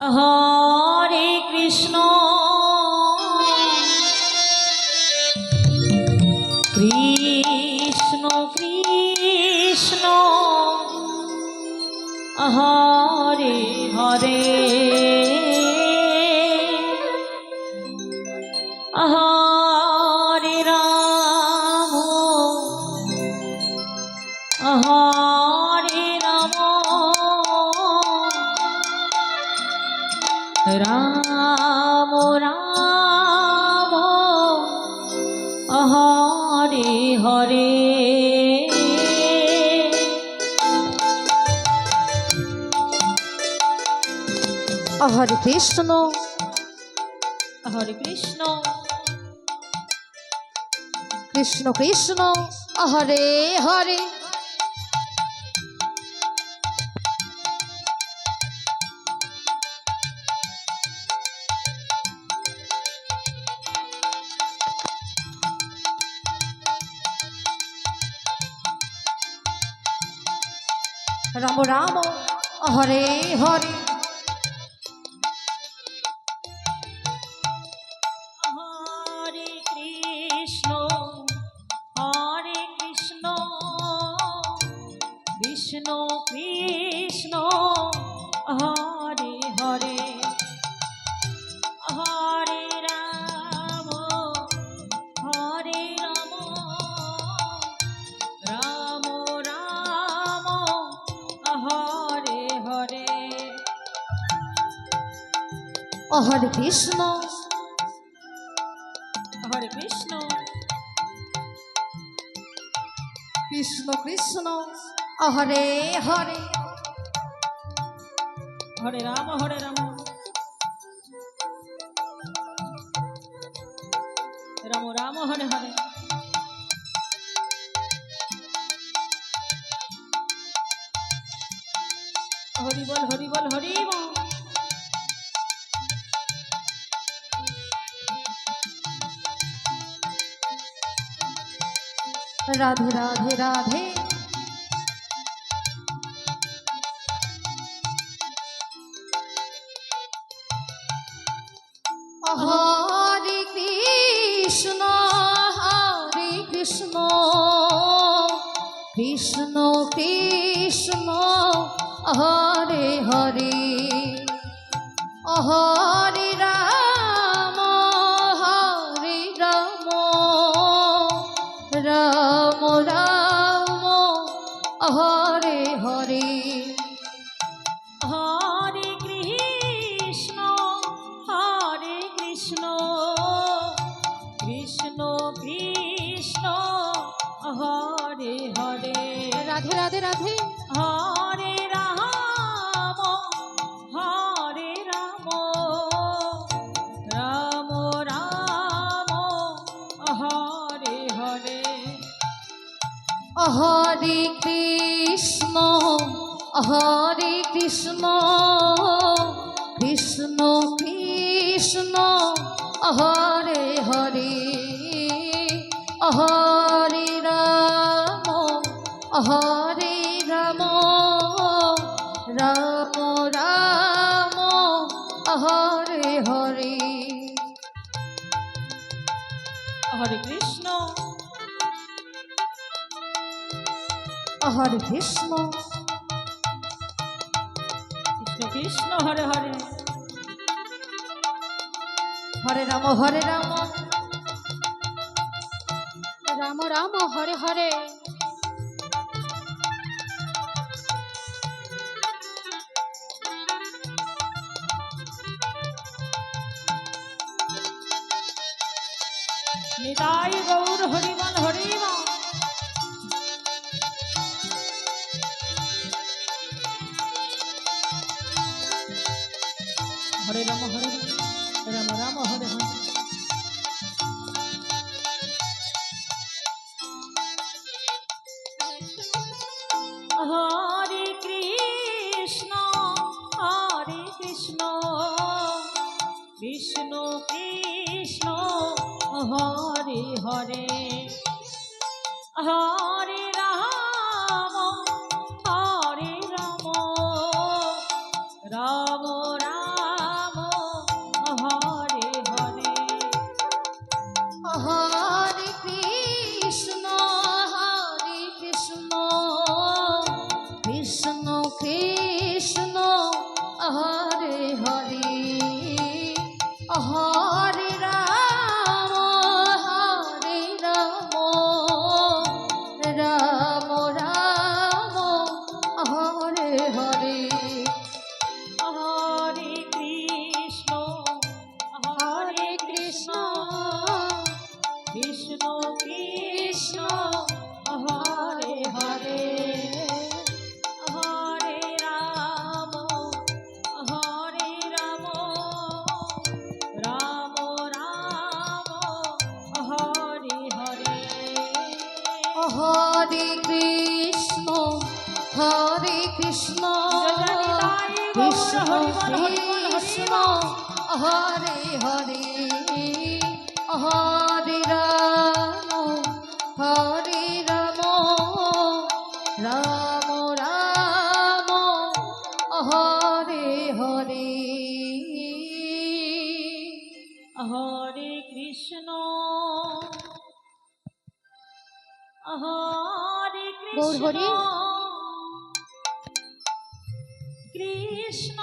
হরে Krishna Krishna Krishna Hare Hare Hare Ram হরে Ram Ram Ram Hare Hare Hare Krishna হরে Krishna Krishna Krishna Hare Hare Ram Ram Hare Hare Hare Krishna Krishna Krishna Hare Hare Hare Ram Ram Ram Hare Hare Hare Krishna হরে Krishna Krishna Krishna Hare Hare Hare Ram Ram Ram Hare Hare Hari বল Hari বল Hari বল Radhe Radhe Radhe হরে Krishna Krishna Krishna Hare Hare Hare Ram Ram Ram Hare Hare Hare Krishna Krishna Krishna Hare Hare Radhe Radhe Radhe হরে Ram Ram Ram Hare Hare Hare Krishna Krishna Krishna Hare Hare Hare Ram Ram Ram Hare Hare Hare Krishna হরে Krishna Krishna Krishna Hare Hare Hare Ram Ram Ram Hare Hare Nitai Gour হরিবল হরিবল হরে Ram Ram Hare Hare Hare Krishna Krishna Krishna Hare Hare Hare Ram Ram Ram Hare Hare Hare Ram Ram Ram Hare Hare Hare Krishna হরে Krishna Krishna Krishna Hare Hare Hare Ram হরে Ram Ram Ram Hare Hare Hare Krishna হরে Krishna Krishna Krishna Hare Hare Hare Ram Ram Ram Hare Hare Hare Krishna হরে Gour Krishna Hari. Krishna